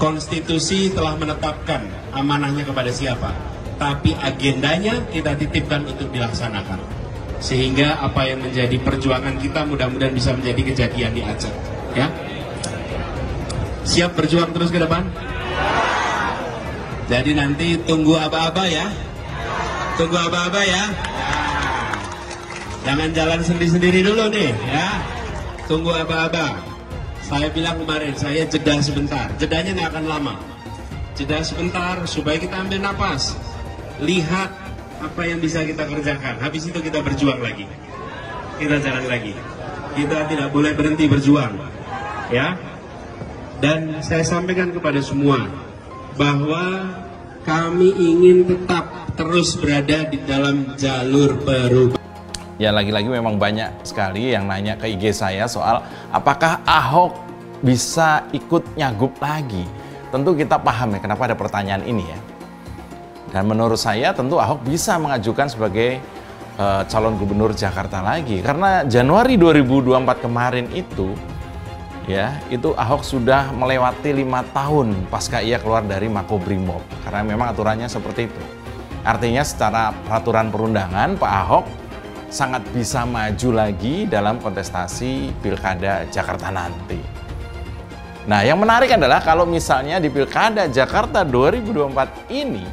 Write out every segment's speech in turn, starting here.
Konstitusi telah menetapkan amanahnya kepada siapa, tapi agendanya kita titipkan untuk dilaksanakan. Sehingga apa yang menjadi perjuangan kita mudah-mudahan bisa menjadi kejadian di Aceh. Ya, siap berjuang terus ke depan. Jadi nanti tunggu aba-aba ya, tunggu aba-aba ya. Jangan jalan sendiri-sendiri dulu nih ya, tunggu aba-aba. Saya bilang kemarin, saya jeda sebentar. Jedanya nggak akan lama. Jeda sebentar supaya kita ambil napas. Lihat apa yang bisa kita kerjakan. Habis itu kita berjuang lagi. Kita jalan lagi. Kita tidak boleh berhenti berjuang. Ya. Dan saya sampaikan kepada semua bahwa kami ingin tetap terus berada di dalam jalur perubahan. Ya, lagi-lagi memang banyak sekali yang nanya ke IG saya soal apakah Ahok bisa ikut nyagup lagi. Tentu kita paham ya kenapa ada pertanyaan ini ya. Dan menurut saya tentu Ahok bisa mengajukan sebagai calon gubernur Jakarta lagi. Karena Januari 2024 kemarin itu ya, itu Ahok sudah melewati 5 tahun pasca ia keluar dari Makobrimob. Karena memang aturannya seperti itu. Artinya secara peraturan perundangan Pak Ahok sangat bisa maju lagi dalam kontestasi Pilkada Jakarta nanti. Nah, yang menarik adalah kalau misalnya di Pilkada Jakarta 2024 ini,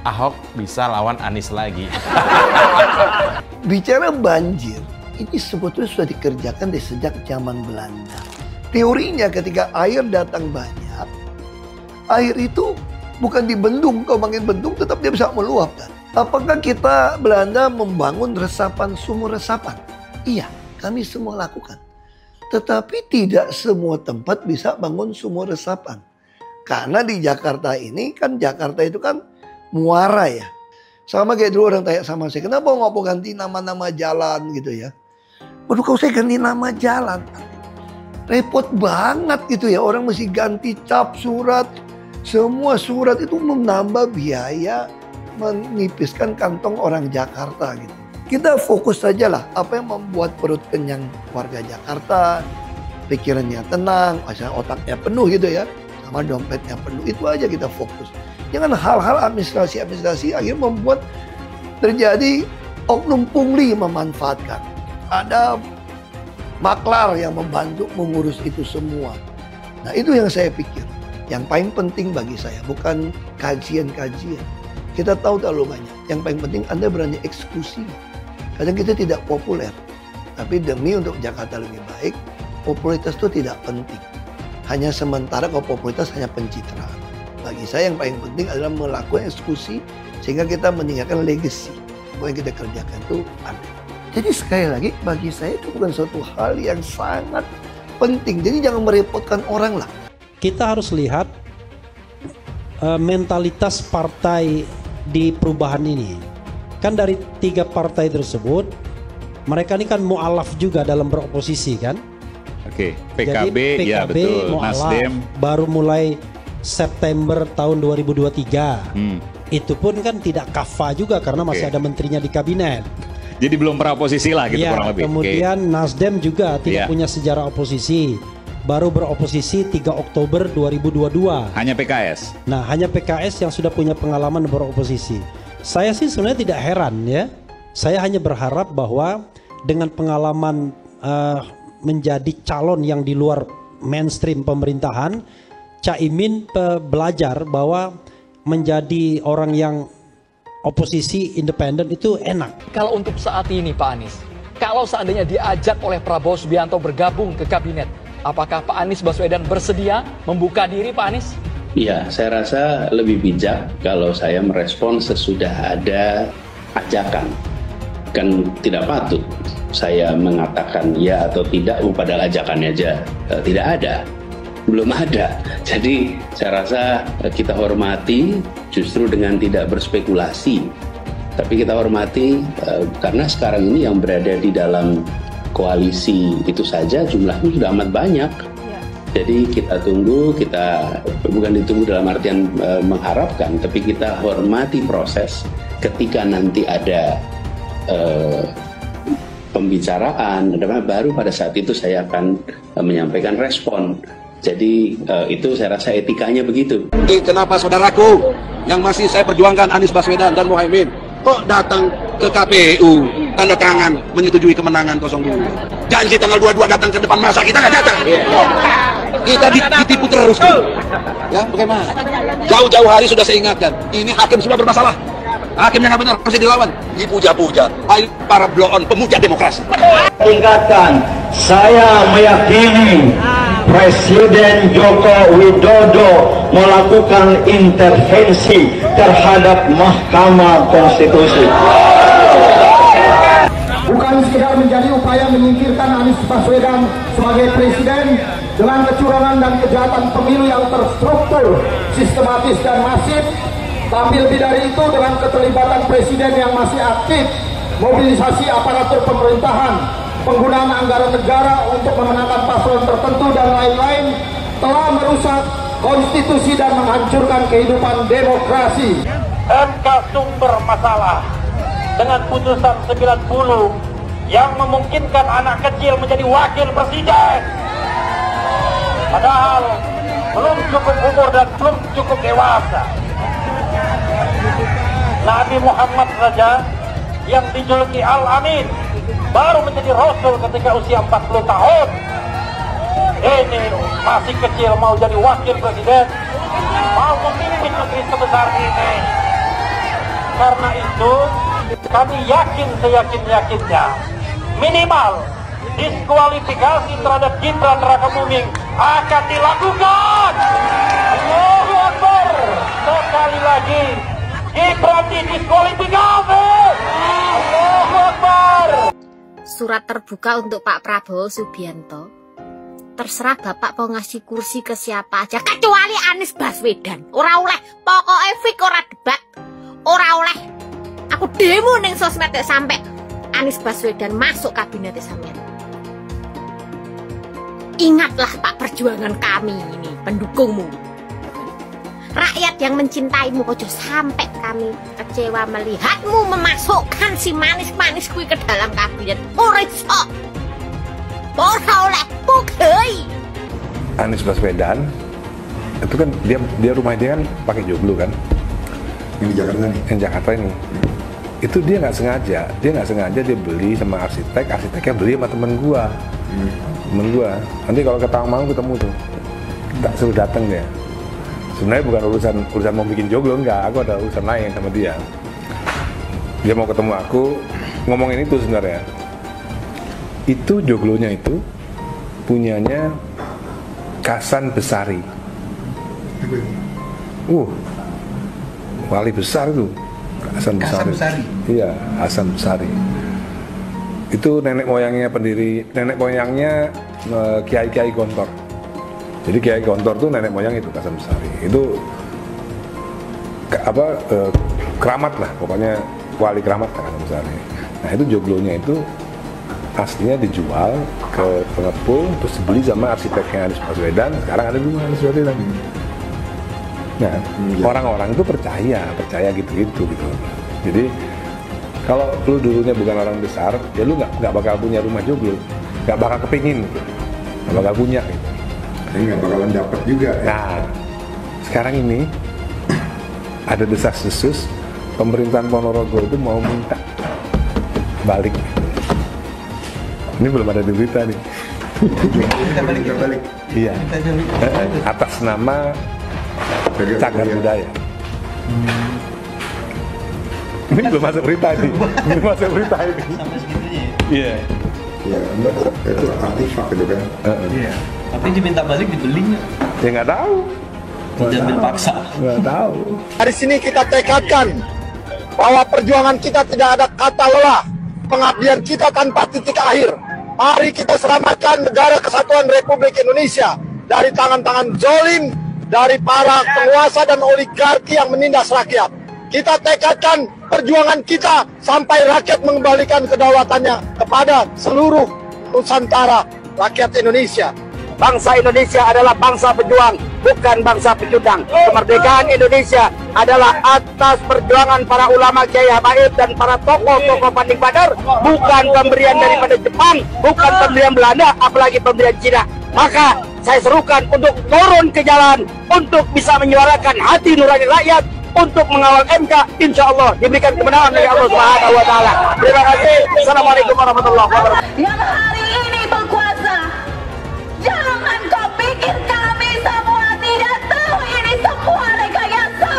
Ahok bisa lawan Anies lagi. Bicara banjir, ini sebetulnya sudah dikerjakan dari sejak zaman Belanda. Teorinya ketika air datang banyak, air itu bukan dibendung, kalau makin bendung tetap dia bisa meluap kan. Apakah kita Belanda membangun resapan, sumur resapan? Iya, kami semua lakukan. Tetapi tidak semua tempat bisa bangun sumur resapan. Karena di Jakarta ini kan, Jakarta itu kan muara ya. Sama kayak dulu orang tanya sama saya, kenapa nggak mau ganti nama-nama jalan gitu ya. Waduh, kalau saya ganti nama jalan, repot banget gitu ya. Orang mesti ganti cap surat. Semua surat itu menambah biaya, menipiskan kantong orang Jakarta gitu. Kita fokus saja lah apa yang membuat perut kenyang warga Jakarta, pikirannya tenang, asal otaknya penuh gitu ya, sama dompetnya penuh. Itu aja kita fokus. Jangan hal-hal administrasi akhirnya membuat terjadi oknum pungli memanfaatkan. Ada maklar yang membantu mengurus itu semua. Nah, itu yang saya pikir. Yang paling penting bagi saya bukan kajian-kajian. Kita tahu terlalu banyak. Yang paling penting Anda berani eksekusi. Kadang kita tidak populer. Tapi demi untuk Jakarta lebih baik, popularitas itu tidak penting. Hanya sementara kalau popularitas hanya pencitraan. Bagi saya yang paling penting adalah melakukan eksekusi sehingga kita meninggalkan legacy. Apa yang kita kerjakan itu ada. Jadi sekali lagi bagi saya itu bukan suatu hal yang sangat penting. Jadi jangan merepotkan orang lah. Kita harus lihat mentalitas partai di perubahan ini. Kan dari 3 partai tersebut, mereka ini kan mu'alaf juga dalam beroposisi kan. Oke, PKB, jadi, ya betul, Nasdem baru mulai September tahun 2023. Itu pun kan tidak kafah juga karena masih ada menterinya di kabinet. Jadi belum pernah oposisi lah gitu ya, kurang lebih. Kemudian Nasdem juga tidak punya sejarah oposisi. Baru beroposisi 3 Oktober 2022. Hanya PKS? Nah, hanya PKS yang sudah punya pengalaman beroposisi. Saya sih sebenarnya tidak heran ya. Saya hanya berharap bahwa dengan pengalaman menjadi calon yang di luar mainstream pemerintahan, Caimin belajar bahwa menjadi orang yang oposisi independen itu enak. Kalau untuk saat ini Pak Anies, kalau seandainya diajak oleh Prabowo Subianto bergabung ke kabinet, apakah Pak Anies Baswedan bersedia membuka diri Pak Anies? Iya, saya rasa lebih bijak kalau saya merespon sesudah ada ajakan. Kan tidak patut saya mengatakan ya atau tidak, padahal ajakannya aja tidak ada. Belum ada. Jadi saya rasa kita hormati justru dengan tidak berspekulasi. Tapi kita hormati karena sekarang ini yang berada di dalam koalisi itu saja jumlahnya sudah amat banyak. Jadi kita tunggu, kita bukan ditunggu dalam artian mengharapkan, tapi kita hormati proses. Ketika nanti ada pembicaraan, baru pada saat itu saya akan menyampaikan respon. Jadi itu saya rasa etikanya begitu. Kenapa saudaraku yang masih saya perjuangkan Anies Baswedan dan Muhaimin kok datang ke KPU tanda tangan menyetujui kemenangan 02? Janji tanggal 22 datang ke depan masa, kita nggak datang. Kita ditipu terus. Ya, bagaimana? Jauh-jauh hari sudah saya ingatkan, ini hakim sudah bermasalah. Hakimnya nggak benar, harus dilawan. Dipuja-puja. Ayo para blow-on pemuja demokrasi. Tingkatkan, saya meyakini Presiden Joko Widodo melakukan intervensi terhadap Mahkamah Konstitusi. Bukan sekedar menjadi upaya menyingkirkan Anies Baswedan sebagai presiden dengan kecurangan dan kejahatan pemilu yang terstruktur, sistematis dan masif, tapi lebih dari itu dengan keterlibatan presiden yang masih aktif, mobilisasi aparatur pemerintahan, penggunaan anggaran negara untuk memenangkan paslon tertentu dan lain-lain, telah merusak konstitusi dan menghancurkan kehidupan demokrasi. MK sumber masalah dengan putusan 90 yang memungkinkan anak kecil menjadi wakil presiden, padahal belum cukup umur dan belum cukup dewasa. Nabi Muhammad saja yang dijuluki Al-Amin baru menjadi Rasul ketika usia 40 tahun. Ini masih kecil mau jadi wakil presiden, mau memimpin negeri sebesar ini. Karena itu kami yakin seyakin-yakinnya minimal diskualifikasi terhadap Gibran Rakabuming akan dilakukan. Allahu Akbar. Sekali lagi Gibran didiskualifikasi. Allahu Akbar. Surat terbuka untuk Pak Prabowo Subianto. Terserah Bapak mau ngasih kursi ke siapa aja kecuali Anies Baswedan. Ora oleh, pokoknya fik ora debat. Ora oleh. Aku demo ning sosmed sampai Anies Baswedan masuk kabinet sampean. Ingatlah Pak, perjuangan kami ini, pendukungmu. Rakyat yang mencintaimu, ojo sampai kami kecewa melihatmu memasukkan si manis-manis kui ke dalam kabinet. Ora iso. Ora oleh, pugei. Anies Baswedan itu kan dia rumah dia kan pakai joglo kan. Yang di Jakarta nih. Yang Jakarta ini. Itu dia nggak sengaja dia beli sama arsiteknya beli sama temen gua. Temen gua. Nanti kalau ke Tawangmangu ketemu tuh. Tak suruh datang dia. Sebenarnya bukan urusan mau bikin joglo, enggak, aku ada urusan lain sama dia. Dia mau ketemu aku, ngomongin itu sebenarnya. Itu joglonya itu punyanya Kasan Besari. Wali besar itu. Hasan Besari. Iya, Hasan Besari. Itu nenek moyangnya Kiai Gontor. Jadi Kiai Gontor tuh nenek moyang itu Hasan Besari. Itu keramat lah, pokoknya wali keramat Hasan Besari. Nah itu joglonya itu aslinya dijual ke pengepul, terus dibeli sama arsiteknya Anies Baswedan. Sekarang ada di rumah Anies Baswedan. Nah orang-orang itu percaya gitu. Jadi kalau lu dulunya bukan orang besar, ya lu nggak bakal punya rumah joglo, nggak bakal kepingin, nggak bakal punya. Gitu. Ini nggak bakalan dapat juga. Nah, sekarang ini ada desas-desus pemerintahan Ponorogo itu mau minta balik. Ini belum ada di berita nih. Kita balik. Iya. Atas nama Cagar Budaya. Ini belum masuk berita nih. Belum masuk berita ini. Sampai segitunya. Iya. Ya, itu artifak gitu kan. Iya. Tapi diminta balik dibeli nggak? Ya nggak tahu. Diambil paksa. Nggak tahu. Dari sini kita tekadkan bahwa perjuangan kita tidak ada kata lelah, pengabdian kita tanpa titik akhir. Mari kita selamatkan negara kesatuan Republik Indonesia dari tangan-tangan zolim dari para penguasa dan oligarki yang menindas rakyat. Kita tekadkan perjuangan kita sampai rakyat mengembalikan kedaulatannya kepada seluruh Nusantara rakyat Indonesia. Bangsa Indonesia adalah bangsa pejuang, bukan bangsa pecundang. Kemerdekaan Indonesia adalah atas perjuangan para ulama, kiai habaib dan para tokoh-tokoh panding badar, bukan pemberian daripada Jepang, bukan pemberian Belanda, apalagi pemberian Cina. Maka saya serukan untuk turun ke jalan untuk bisa menyuarakan hati nurani rakyat untuk mengawal MK. Insya Allah diberikan kemenangan dari Allah Subhanahu wa Ta'ala. Terima kasih. Assalamualaikum warahmatullahi wabarakatuh. Yang hari ini berkuasa, jangan kau pikir kami semua tidak tahu ini semua rekayasa.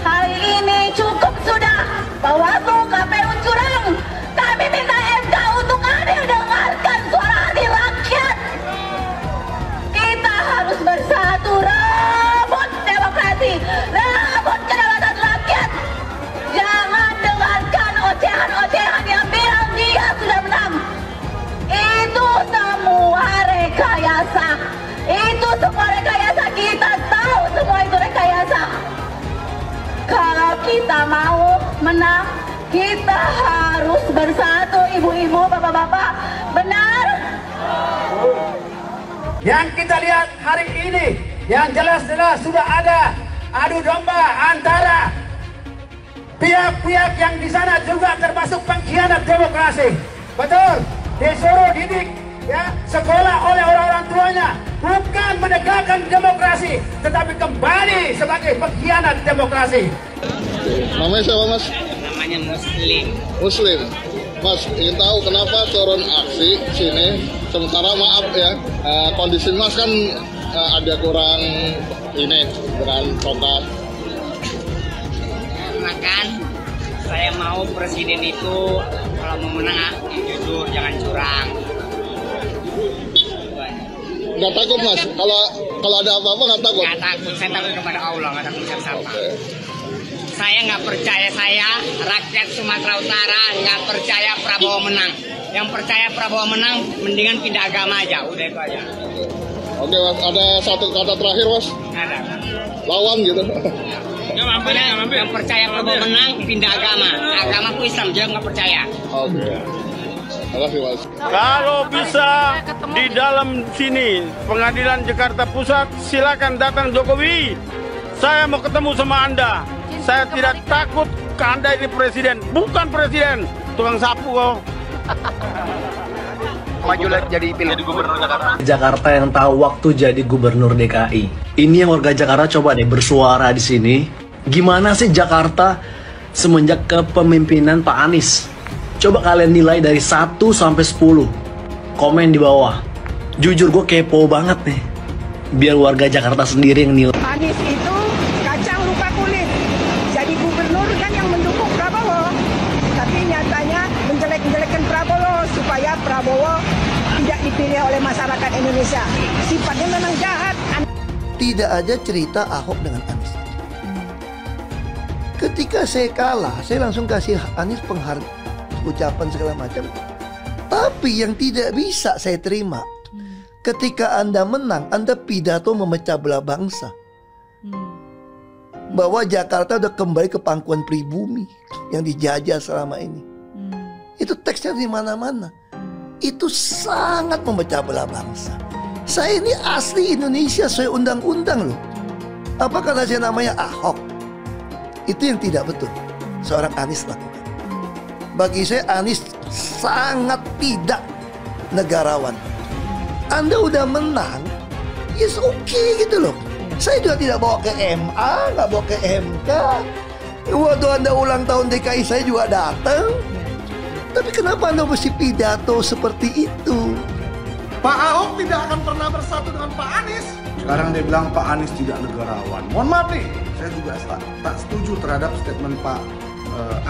Hari ini cukup sudah Bawaslu KPU curang. Kami minta MK untuk adil, dengarkan suara hati rakyat. Kita harus bersatu, rebut demokrasi, rebut kedaulatan rakyat. Jangan dengarkan ocehan-ocehan yang bilang dia sudah menang. Itu semua rekayasa. Itu semua rekayasa, kita tahu semua itu rekayasa. Kalau kita mau menang, kita harus bersatu, ibu-ibu, bapak-bapak. Benar? Yang kita lihat hari ini, yang jelas-jelas sudah ada adu domba antara pihak-pihak yang di sana juga termasuk pengkhianat demokrasi. Betul, disuruh didik ya sekolah oleh orang-orang tuanya, bukan menegakkan demokrasi, tetapi kembali sebagai pengkhianat demokrasi. Namanya siapa, Mas? Namanya Muslim. Muslim. Mas, ingin tahu kenapa turun aksi sini? Sementara maaf ya, kondisi Mas kan ada kurang ini dengan tongkat. Makan, saya mau presiden itu kalau mau menang jujur, jangan curang. Nggak takut Mas? Kalau ada apa-apa nggak takut? Nggak takut, saya takut kepada Allah, nggak takut siapa-siapa. Saya nggak percaya rakyat Sumatera Utara nggak percaya Prabowo menang. Yang percaya Prabowo menang, mendingan pindah agama aja, udah itu aja. Oke Mas, ada satu kata terakhir Mas? Ada. Lawan gitu. Yang percaya Prabowo menang, pindah agama. Agamaku Islam, dia nggak percaya. Oke. Terima kasih Mas. Kalau bisa di dalam sini, Pengadilan Jakarta Pusat, silakan datang Jokowi. Saya mau ketemu sama Anda. Saya tidak takut ke Anda ini presiden, bukan presiden, tukang sapu kok. Maju lagi jadi gubernur Jakarta. Jakarta yang tahu waktu jadi gubernur DKI. Ini yang warga Jakarta coba deh bersuara di sini. Gimana sih Jakarta semenjak kepemimpinan Pak Anies? Coba kalian nilai dari 1 sampai 10. Komen di bawah. Jujur gue kepo banget nih. Biar warga Jakarta sendiri yang nilai. Anies itu kacang lupa kulit. Jadi gubernur kan yang mendukung Prabowo. Tapi nyatanya menjelek-jelekan Prabowo supaya Prabowo tidak dipilih oleh masyarakat Indonesia. Sifatnya memang jahat. Tidak ada cerita Ahok dengan Anies. Ketika saya kalah, saya langsung kasih Anies penghargaan, ucapan segala macam. Tapi yang tidak bisa saya terima, ketika Anda menang, Anda pidato memecah belah bangsa. Bahwa Jakarta udah kembali ke pangkuan pribumi yang dijajah selama ini. Itu teksnya di mana-mana. Itu sangat memecah belah bangsa. Saya ini asli Indonesia sesuai undang-undang loh. Apa karena saya namanya Ahok? Itu yang tidak betul seorang Anies lakukan. Bagi saya Anies sangat tidak negarawan. Anda udah menang, yes okay gitu loh. Saya juga tidak bawa ke MA, nggak bawa ke MK. Waktu Anda ulang tahun DKI saya juga datang. Tapi kenapa Anda mesti pidato seperti itu? Pak Ahok tidak akan pernah bersatu dengan Pak Anies. Sekarang dia bilang Pak Anies tidak negarawan. Mohon maaf nih, saya juga tak setuju terhadap statement Pak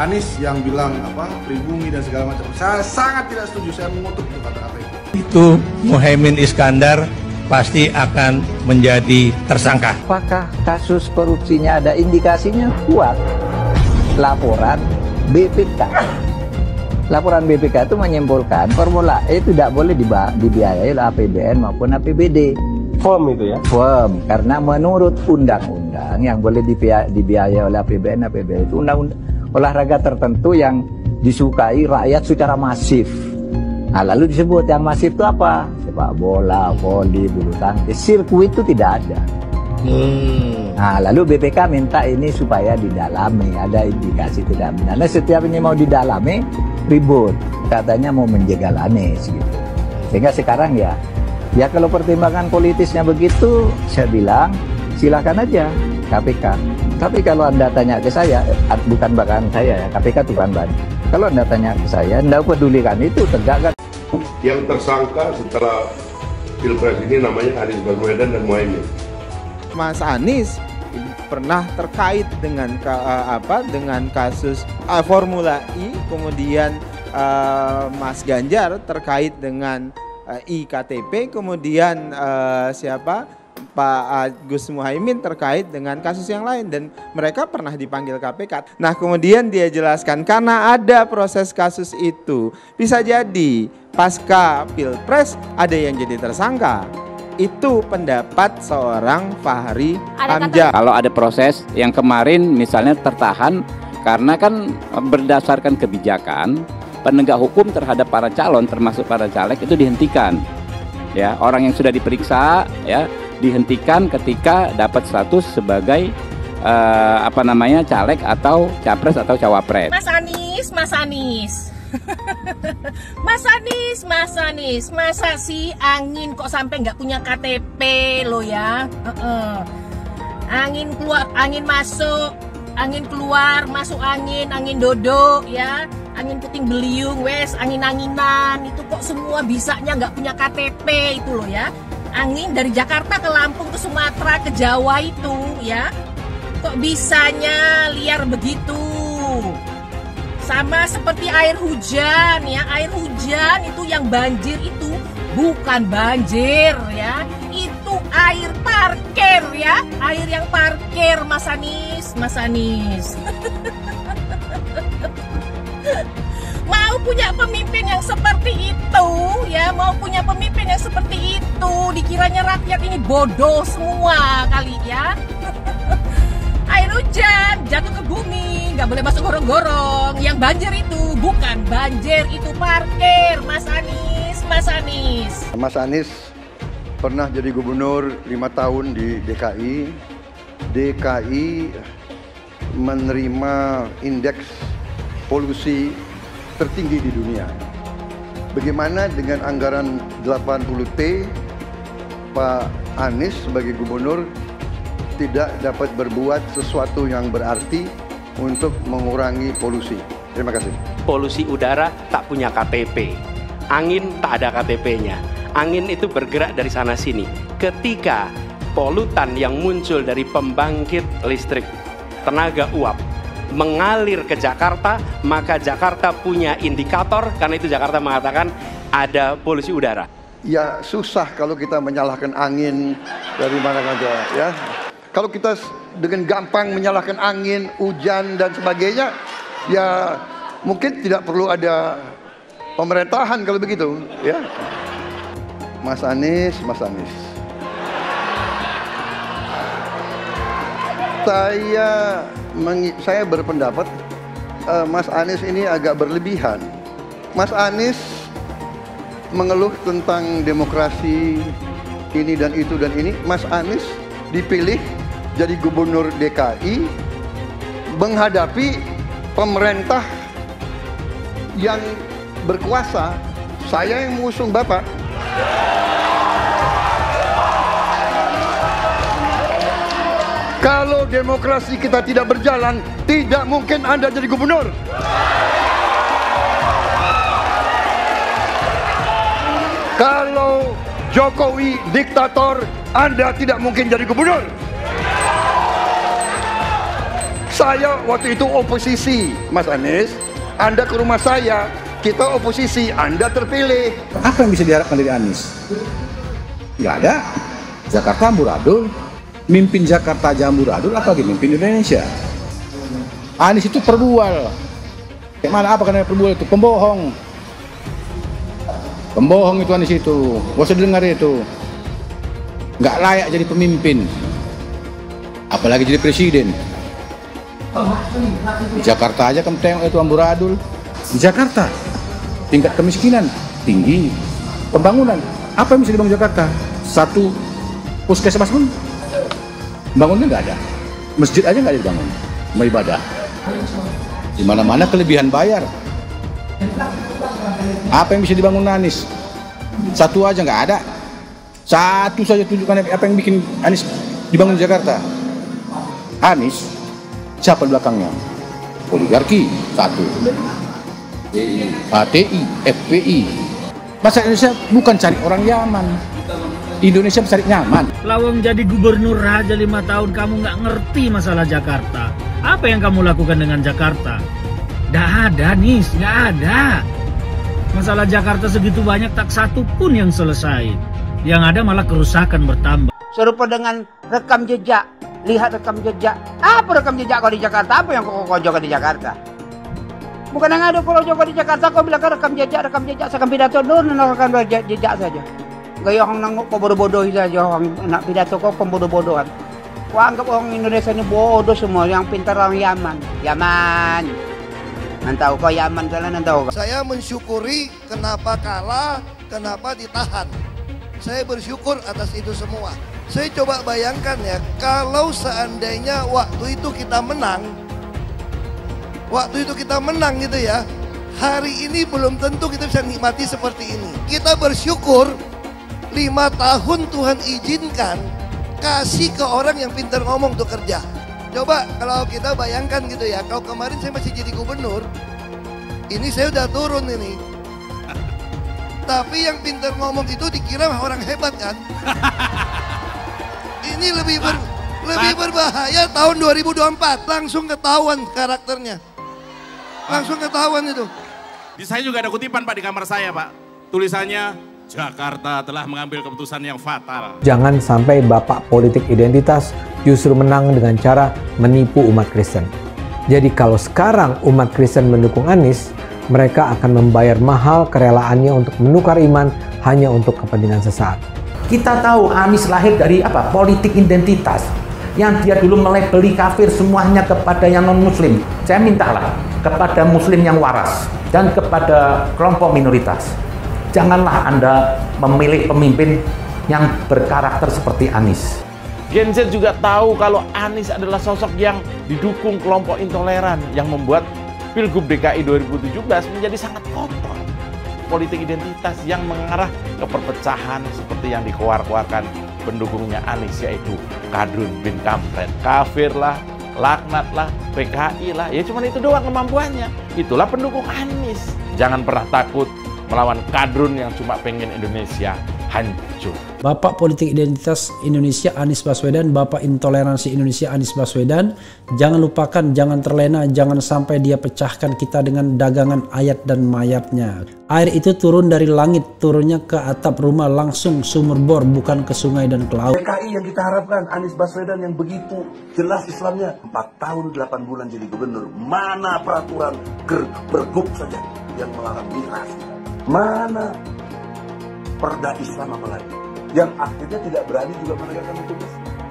Anies yang bilang pribumi dan segala macam. Saya sangat tidak setuju, saya mengutuk itu kata-kata itu. Itu Muhaimin Iskandar pasti akan menjadi tersangka. Apakah kasus korupsinya ada indikasinya kuat? Laporan BPK. Laporan BPK itu menyimpulkan Formula E tidak boleh dibiayai oleh APBN maupun APBD. Firm itu ya? Firm, karena menurut undang-undang yang boleh dibiayai oleh APBN, APBD itu undang-undang olahraga tertentu yang disukai rakyat secara masif. Nah, lalu disebut yang masif itu apa? Sepak bola, voli, bulu tangkis, sirkuit itu tidak ada. Nah, lalu BPK minta ini supaya didalami, ada indikasi tidak benar. Nah, setiap ini mau didalami, ribut, katanya mau menjegal Anies gitu. Sehingga sekarang ya Ya kalau pertimbangan politisnya begitu, saya bilang silakan aja KPK. Tapi kalau Anda tanya ke saya, bukan bahkan saya ya, KPK itu bukan banyak. Kalau Anda tanya ke saya, Anda pedulikan itu tegakkan. Yang tersangka setelah Pilpres ini namanya Anies Baswedan dan Muhaimin. Mas Anies pernah terkait dengan dengan kasus Formula E, kemudian Mas Ganjar terkait dengan iktp, kemudian Pak Gus Muhaimin terkait dengan kasus yang lain, dan mereka pernah dipanggil KPK. Nah kemudian dia jelaskan karena ada proses kasus itu, bisa jadi pasca Pilpres ada yang jadi tersangka. Itu pendapat seorang Fahri Hamzah. Kalau ada proses yang kemarin misalnya tertahan karena kan berdasarkan kebijakan penegak hukum terhadap para calon termasuk para caleg itu dihentikan. Ya, orang yang sudah diperiksa ya dihentikan ketika dapat status sebagai caleg atau capres atau cawapres. Mas Anies. Mas Anies, masa sih angin kok sampai nggak punya KTP lo ya? Angin keluar, angin masuk, angin keluar, masuk angin dodo ya, angin puting beliung, wes angin-anginan itu kok semua bisanya nggak punya KTP itu lo ya? Angin dari Jakarta ke Lampung ke Sumatera ke Jawa itu ya, kok bisanya liar begitu? Sama seperti air hujan ya, air hujan itu yang banjir itu bukan banjir ya, itu air parkir ya, air yang parkir Mas Anies. Mau punya pemimpin yang seperti itu ya, mau punya pemimpin yang seperti itu, dikiranya rakyat ini bodoh semua kali ya. Air hujan jatuh ke bumi, nggak boleh masuk gorong-gorong. Yang banjir itu bukan banjir, itu parkir, Mas Anies. Mas Anies pernah jadi gubernur 5 tahun di DKI. DKI menerima indeks polusi tertinggi di dunia. Bagaimana dengan anggaran 80T, Pak Anies sebagai gubernur tidak dapat berbuat sesuatu yang berarti untuk mengurangi polusi. Terima kasih. Polusi udara tak punya KTP, angin tak ada KTP-nya. Angin itu bergerak dari sana sini. Ketika polutan yang muncul dari pembangkit listrik tenaga uap mengalir ke Jakarta, maka Jakarta punya indikator, karena itu Jakarta mengatakan ada polusi udara. Ya susah kalau kita menyalahkan angin dari mana saja ya. Kalau kita dengan gampang menyalahkan angin, hujan dan sebagainya, ya mungkin tidak perlu ada pemerintahan kalau begitu, ya. Mas Anies. Saya berpendapat Mas Anies ini agak berlebihan. Mas Anies mengeluh tentang demokrasi ini dan itu dan ini. Mas Anies dipilih jadi gubernur DKI menghadapi pemerintah yang berkuasa. Saya yang mengusung Bapak. Kalau demokrasi kita tidak berjalan, tidak mungkin Anda jadi gubernur. Kalau Jokowi diktator, Anda tidak mungkin jadi gubernur. Saya waktu itu oposisi, Mas Anies. Anda ke rumah saya, kita oposisi, Anda terpilih. Apa yang bisa diharapkan dari Anies? Nggak ada. Jakarta amburadul, mimpin Jakarta aja amburadul, apalagi mimpin Indonesia. Anies itu perbual. Kayak mana apa karena perbual itu? Pembohong. Pembohong itu Anies itu. Gak usah dengar itu. Nggak layak jadi pemimpin. Apalagi jadi presiden. Di Jakarta aja kamu tengok itu amburadul. Di Jakarta tingkat kemiskinan tinggi. Pembangunan apa yang bisa dibangun Jakarta? Satu puskesmas pun bangunnya nggak ada. Masjid aja nggak ada dibangun. Mau ibadah. Di mana-mana kelebihan bayar. Apa yang bisa dibangun Anies? Satu aja nggak ada. Satu saja tunjukkan apa yang bikin Anies dibangun di Jakarta. Anies, siapa di belakangnya? Oligarki, satu. HTI, FPI. Masa Indonesia bukan cari orang Yaman. Indonesia cari nyaman. Lawang jadi gubernur aja 5 tahun kamu nggak ngerti masalah Jakarta. Apa yang kamu lakukan dengan Jakarta? Nggak ada nih, nggak ada. Masalah Jakarta segitu banyak tak satu pun yang selesai. Yang ada malah kerusakan bertambah. Serupa dengan rekam jejak. Lihat rekam jejak. Apa rekam jejak kau di Jakarta? Apa yang kau jaga di Jakarta? Bukan yang ada kalau jaga di Jakarta kau bilang rekam jejak. Saya akan pidato dulu rekam jejak saja. Gaya orang nanggung kau bodoh-bodoh saja. Orang nak pidato kau bodoh-bodohan. Kau anggap orang Indonesia ini bodoh semua. Yang pintar orang Yaman. Yaman. Nantau kau Yaman kalian nantau kau. Saya mensyukuri kenapa kalah, kenapa ditahan. Saya bersyukur atas itu semua. Saya coba bayangkan ya, kalau seandainya waktu itu kita menang gitu ya, hari ini belum tentu kita bisa nikmati seperti ini. Kita bersyukur 5 tahun Tuhan izinkan kasih ke orang yang pintar ngomong untuk kerja. Coba kalau kita bayangkan gitu ya, kalau kemarin saya masih jadi gubernur, ini saya udah turun ini. Tapi yang pintar ngomong itu dikira orang hebat kan? Ini lebih berbahaya tahun 2024. Langsung ketahuan karakternya. Langsung ketahuan itu. Di saya juga ada kutipan Pak di kamar saya Pak. Tulisannya, Jakarta telah mengambil keputusan yang fatal. Jangan sampai bapak politik identitas justru menang dengan cara menipu umat Kristen. Jadi kalau sekarang umat Kristen mendukung Anies, mereka akan membayar mahal kerelaannya untuk menukar iman hanya untuk kepentingan sesaat. Kita tahu Anies lahir dari apa? Politik identitas. Yang dia dulu melabeli kafir semuanya kepada yang non-muslim. Saya mintalah kepada muslim yang waras dan kepada kelompok minoritas. Janganlah Anda memilih pemimpin yang berkarakter seperti Anies. Gen Z juga tahu kalau Anies adalah sosok yang didukung kelompok intoleran yang membuat Pilgub DKI 2017 menjadi sangat kotor. Politik identitas yang mengarah ke perpecahan seperti yang dikeluarkan pendukungnya Anies, yaitu Kadrun bin Kamret. Kafir lah, laknat lah, PKI lah, ya cuma itu doang kemampuannya. Itulah pendukung Anies. Jangan pernah takut melawan Kadrun yang cuma pengen Indonesia hancur. Bapak politik identitas Indonesia Anies Baswedan, Bapak intoleransi Indonesia Anies Baswedan. Jangan lupakan, jangan terlena, jangan sampai dia pecahkan kita dengan dagangan ayat dan mayatnya. Air itu turun dari langit, turunnya ke atap rumah langsung sumur bor, bukan ke sungai dan ke laut. PKI yang kita harapkan, Anies Baswedan yang begitu jelas Islamnya, 4 tahun 8 bulan jadi gubernur. Mana peraturan bergub saja yang melarang miras? Mana perda Islam apalagi yang akhirnya tidak berani juga menegakkan hukum.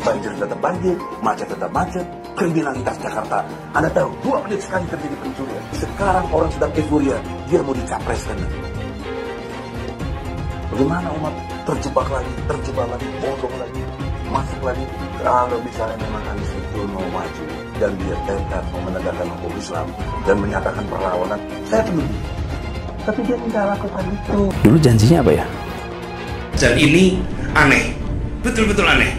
Banjir tetap banjir, macet tetap macet, kriminalitas Jakarta. Anda tahu 2 menit sekali terjadi pencurian. Sekarang orang sedang euforia, dia mau dicapreskan. Bagaimana umat terjebak lagi, bodoh lagi, masuk lagi. Kalau misalnya memang Anies itu mau maju dan dia tekad mau menegakkan hukum Islam dan menyatakan perlawanan, saya penuh. Tapi dia tidak lakukan itu. Dulu janjinya apa ya? Dan ini aneh, betul-betul aneh.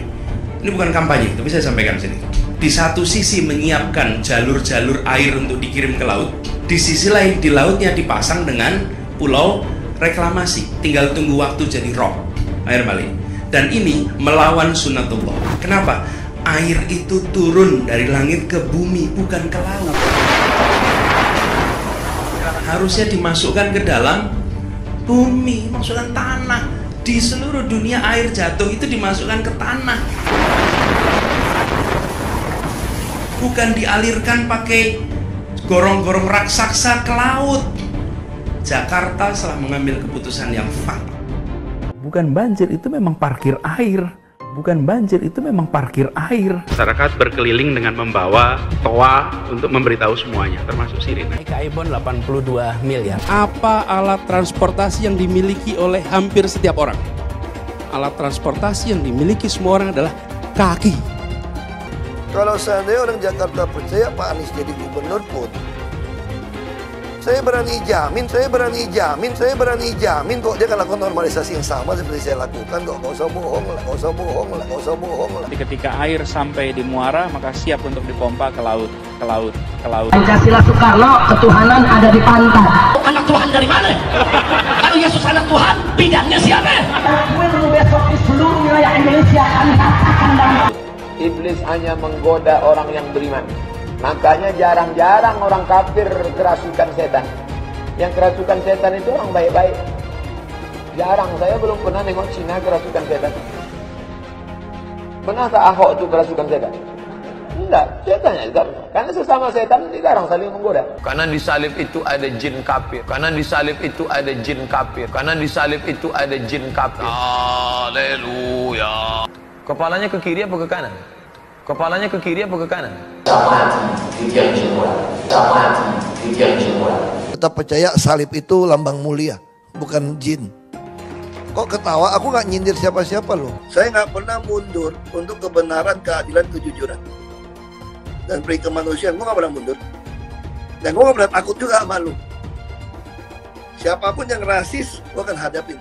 Ini bukan kampanye, tapi saya sampaikan di sini. Di satu sisi menyiapkan jalur-jalur air untuk dikirim ke laut, di sisi lain di lautnya dipasang dengan pulau reklamasi. Tinggal tunggu waktu jadi rob, air balik. Dan ini melawan sunatullah. Kenapa? Air itu turun dari langit ke bumi, bukan ke laut. Harusnya dimasukkan ke dalam bumi, masukkan tanah. Di seluruh dunia air jatuh itu dimasukkan ke tanah, bukan dialirkan pakai gorong-gorong raksasa ke laut. Jakarta telah mengambil keputusan yang fatal. Bukan banjir, itu memang parkir air. Bukan banjir, itu memang parkir air. Masyarakat berkeliling dengan membawa toa untuk memberitahu semuanya, termasuk sirine. IKIBON 82 miliar. Apa alat transportasi yang dimiliki oleh hampir setiap orang? Alat transportasi yang dimiliki semua orang adalah kaki. Kalau seandainya orang Jakarta percaya Pak Anies jadi gubernur pun, Saya berani jamin kok dia akan lakukan normalisasi yang sama seperti saya lakukan kok. Nggak usah bohong lah. Ketika air sampai di muara, maka siap untuk dipompa ke laut. Pancasila Soekarno, ketuhanan ada di pantai. Anak Tuhan dari mana? Kalau Yesus anak Tuhan, bidangnya siapa? Besok di seluruh wilayah Indonesia kami katakan dan Iblis hanya menggoda orang yang beriman. Makanya jarang-jarang orang kafir kerasukan setan. Yang kerasukan setan itu orang baik-baik. Jarang, saya belum pernah nengok Cina kerasukan setan. Pernah tak Ahok itu kerasukan setan? Enggak, setannya juga. Karena sesama setan dilarang saling menggoda. Karena di salib itu ada jin kafir. Haleluya. Kepalanya ke kiri apa ke kanan? Tetap percaya salib itu lambang mulia, bukan jin. Kok ketawa? Aku nggak nyindir siapa-siapa loh. Saya nggak pernah mundur untuk kebenaran, keadilan, kejujuran dan peri kemanusiaan. Gue nggak pernah mundur. Dan gue nggak pernah takut juga sama lu. Siapapun yang rasis, gue akan hadapin.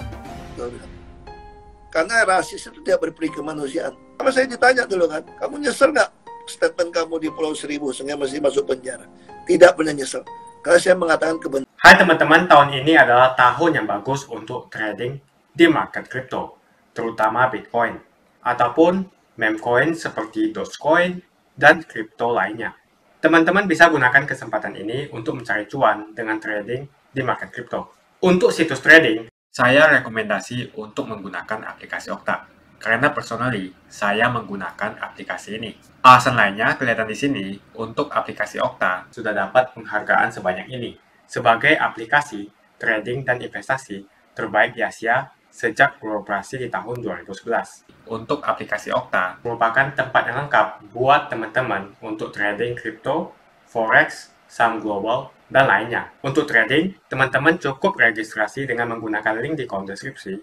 Karena rasis itu tidak berperi kemanusiaan. Sama saya ditanya dulu kan, kamu nyesel nggak statement kamu di Pulau Seribu sehingga masih masuk penjara? Tidak pernah nyesel. Karena saya mengatakan kebenaran. Hai teman-teman, tahun ini adalah tahun yang bagus untuk trading di market crypto, terutama Bitcoin, ataupun meme coin seperti Dogecoin dan kripto lainnya. Teman-teman bisa gunakan kesempatan ini untuk mencari cuan dengan trading di market crypto. Untuk situs trading, saya rekomendasi untuk menggunakan aplikasi Okta. Karena personally, saya menggunakan aplikasi ini. Alasan lainnya kelihatan di sini, untuk aplikasi Okta sudah dapat penghargaan sebanyak ini sebagai aplikasi trading dan investasi terbaik di Asia sejak beroperasi di tahun 2011. Untuk aplikasi Okta merupakan tempat yang lengkap buat teman-teman untuk trading kripto, forex, saham global, dan lainnya. Untuk trading, teman-teman cukup registrasi dengan menggunakan link di kolom deskripsi,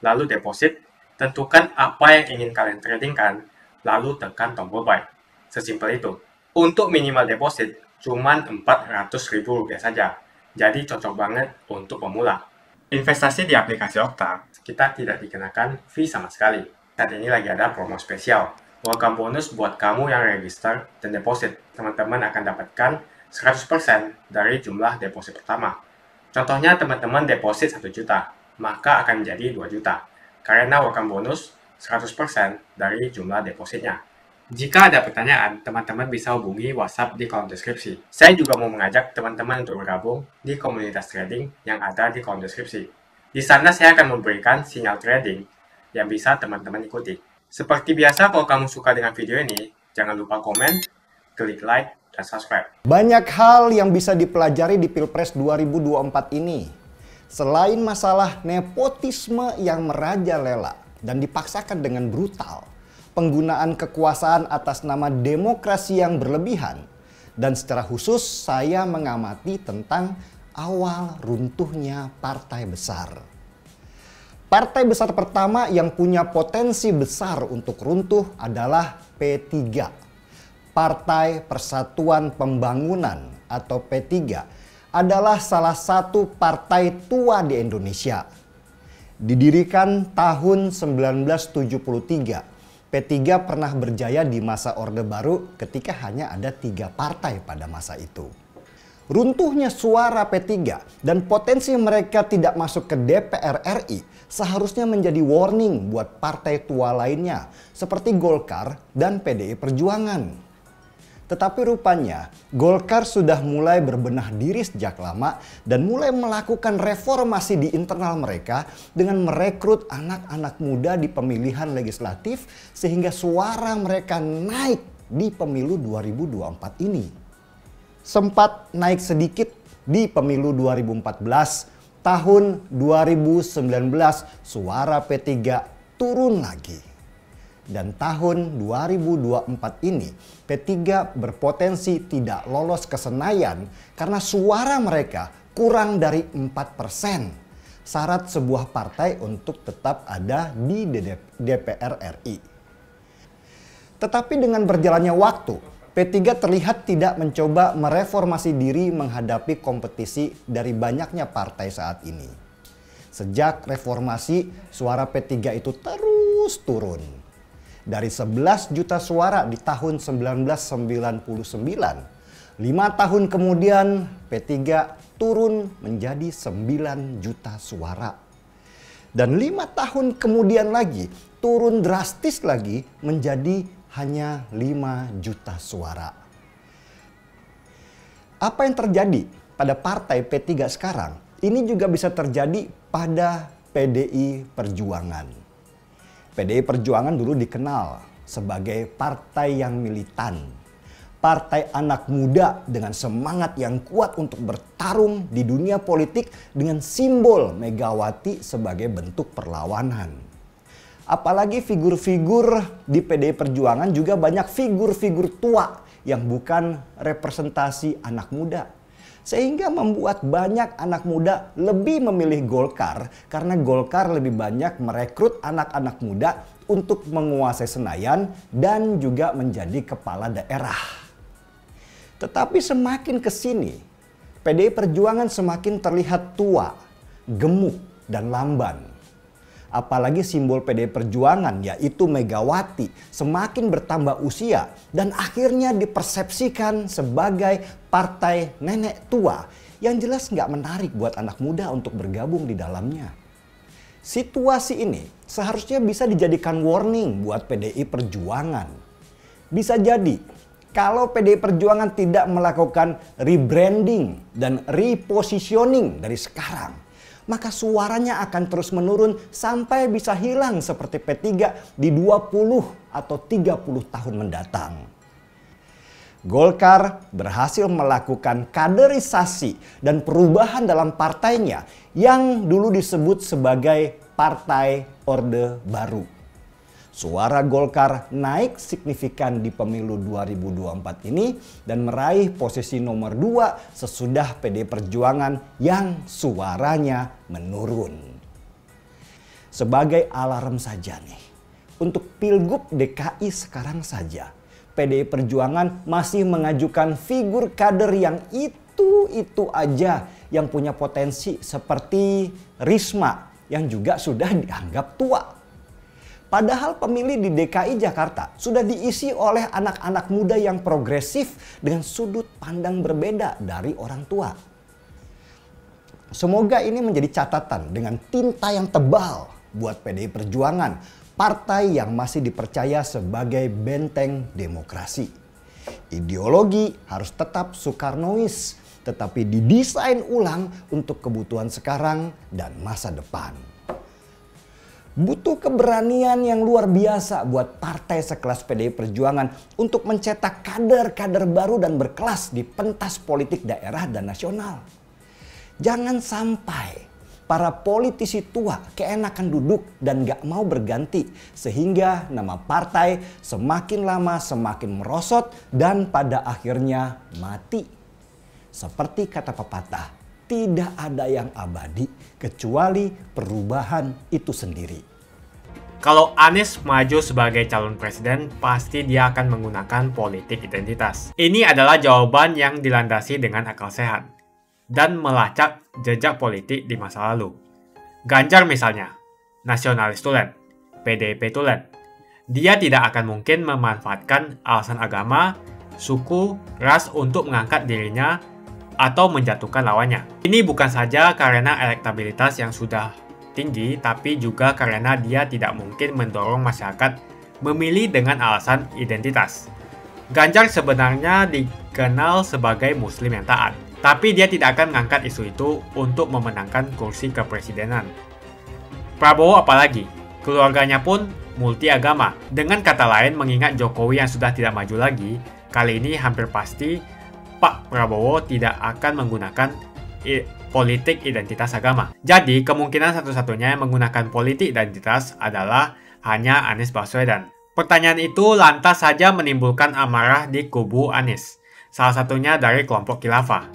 lalu deposit, tentukan apa yang ingin kalian tradingkan, lalu tekan tombol buy. Sesimpel itu. Untuk minimal deposit, cuma Rp400.000 saja, jadi cocok banget untuk pemula. Investasi di aplikasi Okta, kita tidak dikenakan fee sama sekali. Saat ini lagi ada promo spesial. Welcome bonus buat kamu yang register dan deposit. Teman-teman akan dapatkan 100% dari jumlah deposit pertama. Contohnya teman-teman deposit 1 juta, maka akan menjadi 2 juta. Karena welcome bonus 100% dari jumlah depositnya. Jika ada pertanyaan, teman-teman bisa hubungi WhatsApp di kolom deskripsi. Saya juga mau mengajak teman-teman untuk bergabung di komunitas trading yang ada di kolom deskripsi. Di sana saya akan memberikan sinyal trading yang bisa teman-teman ikuti. Seperti biasa, kalau kamu suka dengan video ini, jangan lupa komen, klik like, dan subscribe. Banyak hal yang bisa dipelajari di Pilpres 2024 ini. Selain masalah nepotisme yang merajalela dan dipaksakan dengan brutal, penggunaan kekuasaan atas nama demokrasi yang berlebihan, dan secara khusus saya mengamati tentang awal runtuhnya partai besar. Partai besar pertama yang punya potensi besar untuk runtuh adalah P3. Partai Persatuan Pembangunan atau P3 adalah salah satu partai tua di Indonesia. Didirikan tahun 1973, P3 pernah berjaya di masa Orde Baru ketika hanya ada 3 partai pada masa itu. Runtuhnya suara P3 dan potensi mereka tidak masuk ke DPR RI seharusnya menjadi warning buat partai tua lainnya seperti Golkar dan PDI Perjuangan. Tetapi rupanya Golkar sudah mulai berbenah diri sejak lama dan mulai melakukan reformasi di internal mereka dengan merekrut anak-anak muda di pemilihan legislatif sehingga suara mereka naik di pemilu 2024 ini. Sempat naik sedikit di pemilu 2014, tahun 2019 suara P3 turun lagi. Dan tahun 2024 ini P3 berpotensi tidak lolos ke Senayan karena suara mereka kurang dari 4%. Syarat sebuah partai untuk tetap ada di DPR RI. Tetapi dengan berjalannya waktu, P3 terlihat tidak mencoba mereformasi diri menghadapi kompetisi dari banyaknya partai saat ini. Sejak reformasi, suara P3 itu terus turun. Dari 11 juta suara di tahun 1999, 5 tahun kemudian P3 turun menjadi 9 juta suara. Dan 5 tahun kemudian lagi turun drastis lagi menjadi hanya 5 juta suara. Apa yang terjadi pada partai P3 sekarang? Ini juga bisa terjadi pada PDI Perjuangan. PDI Perjuangan dulu dikenal sebagai partai yang militan. Partai anak muda dengan semangat yang kuat untuk bertarung di dunia politik dengan simbol Megawati sebagai bentuk perlawanan. Apalagi figur-figur di PDI Perjuangan juga banyak figur-figur tua yang bukan representasi anak muda. Sehingga membuat banyak anak muda lebih memilih Golkar karena Golkar lebih banyak merekrut anak-anak muda untuk menguasai Senayan dan juga menjadi kepala daerah. Tetapi semakin ke sini, PDI Perjuangan semakin terlihat tua, gemuk, dan lamban. Apalagi simbol PDI Perjuangan yaitu Megawati semakin bertambah usia dan akhirnya dipersepsikan sebagai partai nenek tua yang jelas nggak menarik buat anak muda untuk bergabung di dalamnya. Situasi ini seharusnya bisa dijadikan warning buat PDI Perjuangan. Bisa jadi kalau PDI Perjuangan tidak melakukan rebranding dan repositioning dari sekarang, maka suaranya akan terus menurun sampai bisa hilang seperti P3 di 20 atau 30 tahun mendatang. Golkar berhasil melakukan kaderisasi dan perubahan dalam partainya yang dulu disebut sebagai Partai Orde Baru. Suara Golkar naik signifikan di pemilu 2024 ini dan meraih posisi nomor 2 sesudah PDI Perjuangan yang suaranya menurun. Sebagai alarm saja nih, untuk Pilgub DKI sekarang saja, PDI Perjuangan masih mengajukan figur kader yang itu aja yang punya potensi seperti Risma yang juga sudah dianggap tua. Padahal pemilih di DKI Jakarta sudah diisi oleh anak-anak muda yang progresif dengan sudut pandang berbeda dari orang tua. Semoga ini menjadi catatan dengan tinta yang tebal buat PDI Perjuangan, partai yang masih dipercaya sebagai benteng demokrasi. Ideologi harus tetap Soekarnois, tetapi didesain ulang untuk kebutuhan sekarang dan masa depan. Butuh keberanian yang luar biasa buat partai sekelas PDI Perjuangan untuk mencetak kader-kader baru dan berkelas di pentas politik daerah dan nasional. Jangan sampai para politisi tua keenakan duduk dan gak mau berganti sehingga nama partai semakin lama semakin merosot dan pada akhirnya mati. Seperti kata pepatah, tidak ada yang abadi kecuali perubahan itu sendiri. Kalau Anies maju sebagai calon presiden, pasti dia akan menggunakan politik identitas. Ini adalah jawaban yang dilandasi dengan akal sehat dan melacak jejak politik di masa lalu. Ganjar misalnya, nasionalis tulen, PDIP tulen. Dia tidak akan mungkin memanfaatkan alasan agama, suku, ras untuk mengangkat dirinya atau menjatuhkan lawannya. Ini bukan saja karena elektabilitas yang sudah tinggi, tapi juga karena dia tidak mungkin mendorong masyarakat memilih dengan alasan identitas. Ganjar sebenarnya dikenal sebagai muslim yang taat, tapi dia tidak akan mengangkat isu itu untuk memenangkan kursi kepresidenan. Prabowo apalagi, keluarganya pun multi agama. Dengan kata lain, mengingat Jokowi yang sudah tidak maju lagi, kali ini hampir pasti Pak Prabowo tidak akan menggunakan politik identitas agama. Jadi, kemungkinan satu-satunya yang menggunakan politik identitas adalah hanya Anies Baswedan. Pertanyaan itu lantas saja menimbulkan amarah di kubu Anies, salah satunya dari kelompok khilafah.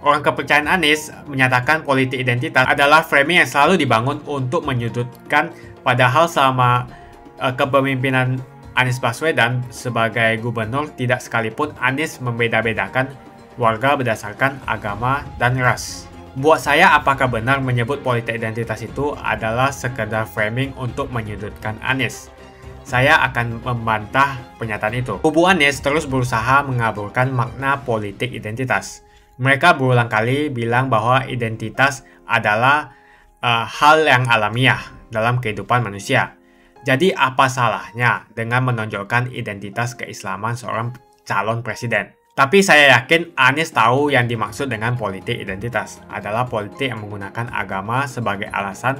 Orang kepercayaan Anies menyatakan politik identitas adalah framing yang selalu dibangun untuk menyudutkan, padahal selama kepemimpinan Anies Baswedan sebagai gubernur tidak sekalipun Anies membeda-bedakan warga berdasarkan agama dan ras. Buat saya, apakah benar menyebut politik identitas itu adalah sekedar framing untuk menyudutkan Anies? Saya akan membantah pernyataan itu. Kubu Anies terus berusaha mengaburkan makna politik identitas. Mereka berulang kali bilang bahwa identitas adalah hal yang alamiah dalam kehidupan manusia. Jadi apa salahnya dengan menonjolkan identitas keislaman seorang calon presiden? Tapi saya yakin Anies tahu yang dimaksud dengan politik identitas adalah politik yang menggunakan agama sebagai alasan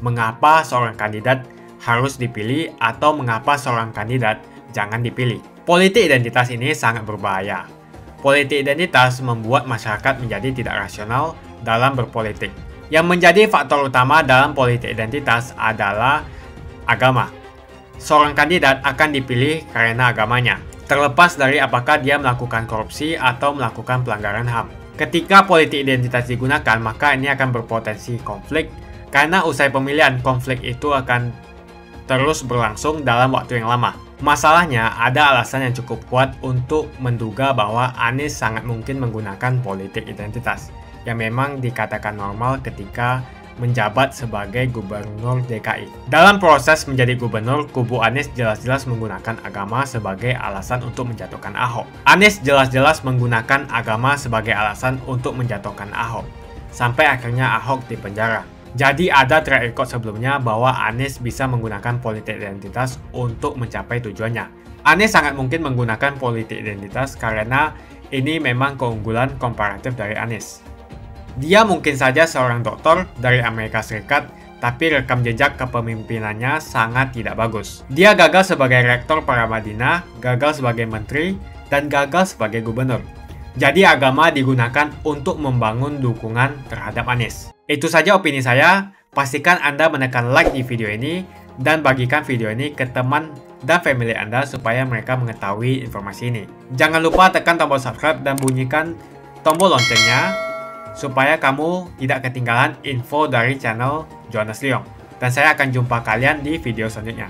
mengapa seorang kandidat harus dipilih atau mengapa seorang kandidat jangan dipilih. Politik identitas ini sangat berbahaya. Politik identitas membuat masyarakat menjadi tidak rasional dalam berpolitik. Yang menjadi faktor utama dalam politik identitas adalah agama. Seorang kandidat akan dipilih karena agamanya, terlepas dari apakah dia melakukan korupsi atau melakukan pelanggaran HAM. Ketika politik identitas digunakan, maka ini akan berpotensi konflik, karena usai pemilihan, konflik itu akan terus berlangsung dalam waktu yang lama. Masalahnya, ada alasan yang cukup kuat untuk menduga bahwa Anies sangat mungkin menggunakan politik identitas, yang memang dikatakan normal ketika menjabat sebagai gubernur DKI. Dalam proses menjadi gubernur, kubu Anies jelas-jelas menggunakan agama sebagai alasan untuk menjatuhkan Ahok. Anies jelas-jelas menggunakan agama sebagai alasan untuk menjatuhkan Ahok, sampai akhirnya Ahok dipenjara. Jadi ada track record sebelumnya bahwa Anies bisa menggunakan politik identitas untuk mencapai tujuannya. Anies sangat mungkin menggunakan politik identitas karena ini memang keunggulan komparatif dari Anies. Dia mungkin saja seorang doktor dari Amerika Serikat, tapi rekam jejak kepemimpinannya sangat tidak bagus. Dia gagal sebagai rektor Paramadina, gagal sebagai menteri, dan gagal sebagai gubernur. Jadi agama digunakan untuk membangun dukungan terhadap Anies. Itu saja opini saya. Pastikan Anda menekan like di video ini dan bagikan video ini ke teman dan family Anda supaya mereka mengetahui informasi ini. Jangan lupa tekan tombol subscribe dan bunyikan tombol loncengnya supaya kamu tidak ketinggalan info dari channel Jonas Leong. Dan saya akan jumpa kalian di video selanjutnya.